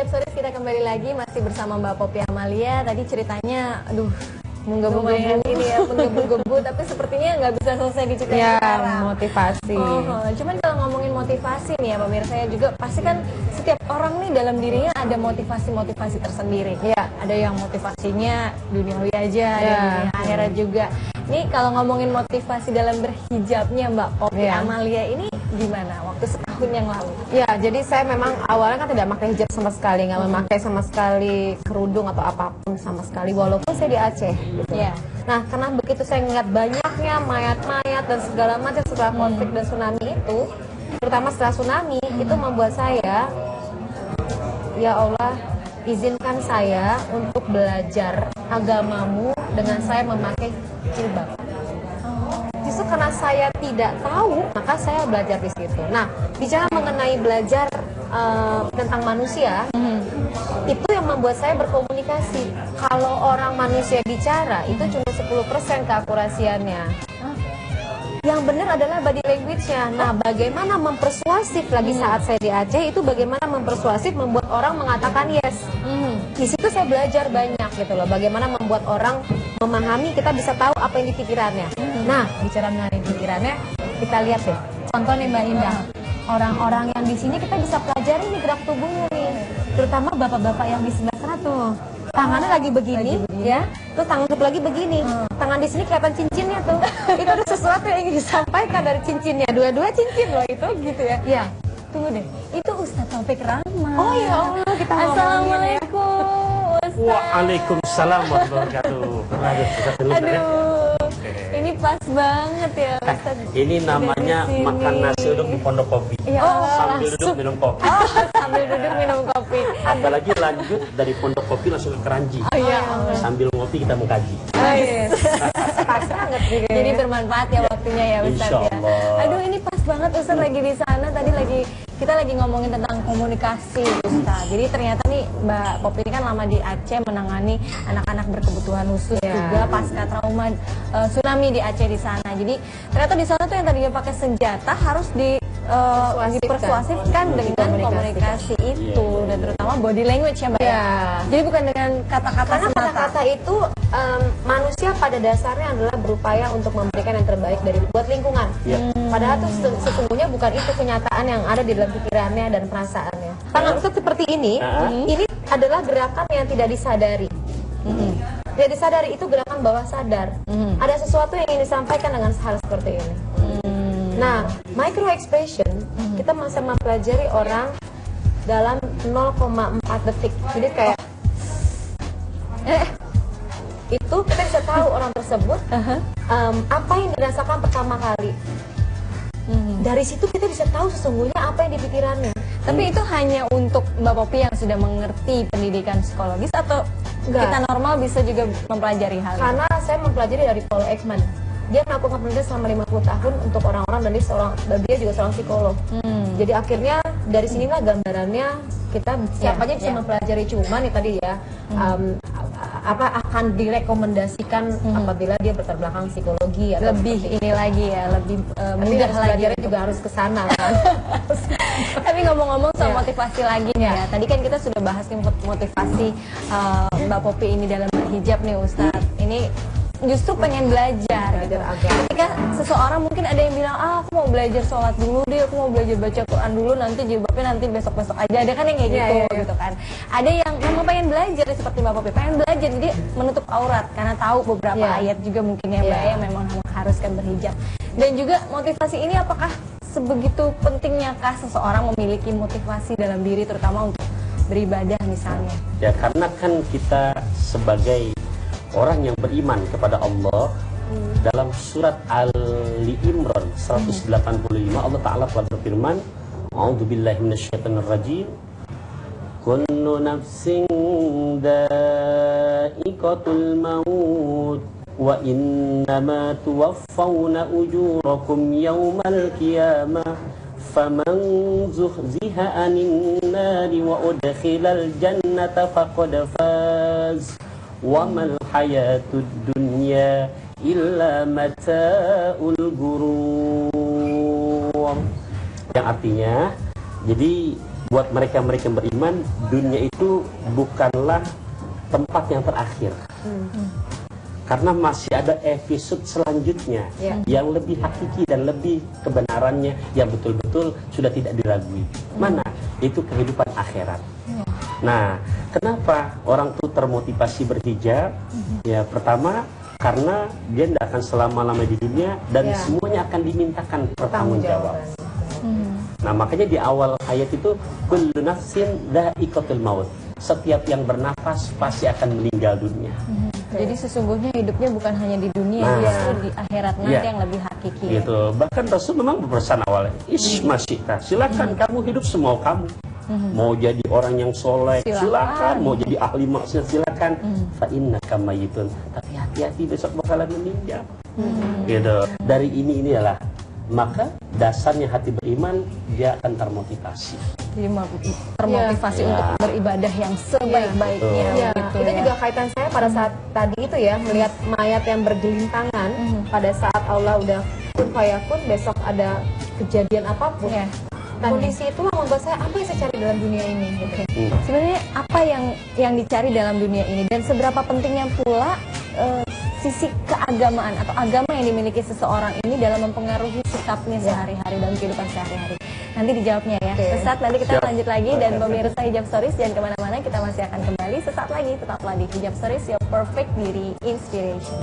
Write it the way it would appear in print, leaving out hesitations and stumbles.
Hijab kita kembali lagi masih bersama Mbak Poppy Amalia. Tadi ceritanya, aduh, menggebu-gebu ini ya, menggebu-gebu, tapi sepertinya nggak bisa selesai diceritain ya, sekarang. motivasi. Cuman kalau ngomongin motivasi nih ya pemirsa ya juga pasti kan setiap orang nih dalam dirinya ada motivasi-motivasi tersendiri. Ya, ada yang motivasinya duniawi aja, ada yang dunia akhirat juga. Nih kalau ngomongin motivasi dalam berhijabnya Mbak Poppy Amalia ini gimana waktu setahun yang lalu? Ya, jadi saya memang awalnya kan tidak pakai hijab sama sekali, nggak memakai sama sekali kerudung atau apapun sama sekali, walaupun saya di Aceh. Gitu. Nah, karena begitu saya ngeliat banyaknya mayat-mayat dan segala macam setelah konflik dan tsunami itu, terutama setelah tsunami, itu membuat saya, ya Allah, izinkan saya untuk belajar agamamu dengan saya memakai jilbab. Justru karena saya tidak tahu, maka saya belajar di situ. Nah, bicara mengenai belajar tentang manusia, itu yang membuat saya berkomunikasi. Kalau orang manusia bicara, itu cuma 10% keakurasiannya. Yang benar adalah body language-nya. Nah, bagaimana mempersuasif lagi saat saya di Aceh, itu bagaimana mempersuasif membuat orang mengatakan yes. Di situ saya belajar banyak gitu loh. Bagaimana membuat orang memahami, kita bisa tahu apa yang di pikirannya. Nah, bicara mengenai pikirannya, kita lihat deh. Contoh nih Mbak Indah, orang-orang yang di sini kita bisa pelajari nih gerak tubuhnya nih. Terutama bapak-bapak yang di sebelah sana tuh. Tangannya lagi begini, ya. Terus tangan satu lagi begini. Tangan di sini kelihatan cincinnya tuh. Itu ada sesuatu yang ingin disampaikan dari cincinnya. Dua-dua cincin loh itu gitu ya. Iya. Tunggu deh. Itu Ustadz Taufik Rahman. Oh ya Allah, kita Assalamualaikum Ustadz. Waalaikumsalam warahmatullahi wabarakatuh. Aduh. Ini pas banget ya Ustadz. Ini namanya makan nasi uduk di Pondok Kopi. Sambil duduk minum kopi. Sambil duduk minum kopi. Apalagi lanjut dari Pondok Kopi langsung ke Keranji. Sambil ngopi kita mengkaji. Pas banget juga. Jadi bermanfaat ya waktunya ya Ustadz ya. Aduh, ini pas banget Ustadz lagi di sana. Tadi kita lagi ngomongin tentang komunikasi Ustadz. Jadi ternyata nih Mbak Poppy ini kan lama di Aceh menangani anak-anak berkebutuhan khusus juga pasca trauma tsunami di Aceh di sana. Jadi ternyata di sana tuh yang tadinya pakai senjata harus dipersuasifkan dengan komunikasi itu dan terutama body language ya Mbak ya. Jadi bukan dengan kata-kata semata. Karena kata-kata itu manusia pada dasarnya adalah berupaya untuk memberikan yang terbaik dari buat lingkungan. Padahal itu sesungguhnya bukan itu kenyataan yang ada di dalam pikirannya dan perasaannya. Tangan Ustadz seperti ini adalah gerakan yang tidak disadari. Tidak disadari, itu gerakan bawah sadar. Ada sesuatu yang ingin disampaikan dengan hal seperti ini. Nah, micro expression kita masih mempelajari orang dalam 0,4 detik. Jadi kayak itu kita bisa tahu orang tersebut apa yang dirasakan pertama kali. Dari situ kita bisa tahu sesungguhnya apa yang di pikirannya. Tapi itu hanya untuk Mbak Poppy yang sudah mengerti pendidikan psikologis atau kita normal bisa juga mempelajari hal ini? Karena saya mempelajari dari Paul Ekman. Dia melakukan penelitian selama 50 tahun untuk orang-orang dan dia juga seorang psikolog. Jadi akhirnya dari sinilah gambarannya kita siapa aja bisa mempelajari, cuman nih tadi ya akan direkomendasikan apabila dia berlatar belakang psikologi atau lebih ini lagi ya, lebih mudah lagi belajarnya juga harus ke sana kan. Tapi ngomong-ngomong soal motivasi lagi nih ya. Tadi kan kita sudah bahas nih motivasi Mbak Poppy ini dalam berhijab nih Ustadz. Ini justru pengen belajar gitu. Ketika seseorang mungkin ada yang bilang, aku mau belajar sholat dulu deh, aku mau belajar baca Quran dulu, nanti jilbabnya nanti besok-besok aja. Ada kan yang kayak gitu kan. Ada yang memang pengen belajar seperti Mbak Poppy, pengen belajar jadi menutup aurat karena tahu beberapa ayat juga mungkin ya Mbak yang memang mengharuskan berhijab. Dan juga motivasi ini apakah sebegitu pentingnya kah seseorang memiliki motivasi dalam diri terutama untuk beribadah misalnya? Ya karena kan kita sebagai orang yang beriman kepada Allah, dalam surat Ali Imran 185 Allah Ta'ala telah berfirman, A'udzubillahi minasyaitonirrajim, kullu nafsin dha'iqatul maut wa innama tuwaffawna ujurakum yawmal qiyamah faman zuhziha 'anil nari wa udkhilal jannata faqad faz wa mal hayatud dunya illa mata'ul ghurur. Yang artinya, jadi buat mereka-mereka yang beriman, dunia itu bukanlah tempat yang terakhir. Karena masih ada episode selanjutnya yang lebih hakiki dan lebih kebenarannya yang betul-betul sudah tidak diragui. Mana? Itu kehidupan akhirat. Nah, kenapa orang tuh termotivasi berhijab? Ya, pertama karena dia tidak akan selama-lama di dunia dan semuanya akan dimintakan pertanggungjawab. Nah, makanya di awal ayat itu kullu nafsin dha'iqatul maut. Setiap yang bernafas pasti akan meninggal dunia. Jadi sesungguhnya hidupnya bukan hanya di dunia, justru di akhirat nanti yang lebih hakiki. Gitu. Bahkan Rasul memang berpesan awalnya, Ismasyita, silakan kamu hidup semau kamu. Mau jadi orang yang soleh, silakan. Mau jadi ahli maksiat, silakan. Fa innaka mayyitun. Tapi hati-hati besok bakalan meninggal. Gitu. Dari ini adalah maka dasarnya hati beriman, dia akan termotivasi. Jadi termotivasi untuk beribadah yang sebaik-baiknya. Gitu, itu juga kaitan saya pada saat tadi itu ya, melihat mayat yang bergelintangan pada saat Allah udah kun fayakun, besok ada kejadian apapun. Kondisi itu membuat saya apa yang saya cari dalam dunia ini. Sebenarnya apa yang dicari dalam dunia ini dan seberapa pentingnya pula sisi keagamaan atau agama yang dimiliki seseorang ini dalam mempengaruhi sikapnya sehari-hari dalam kehidupan sehari-hari. Nanti dijawabnya ya. Sesaat nanti kita lanjut lagi dan pemirsa Hijab Stories jangan kemana-mana, kita masih akan kembali sesaat lagi. Tetaplah di Hijab Stories, your perfect beauty inspiration.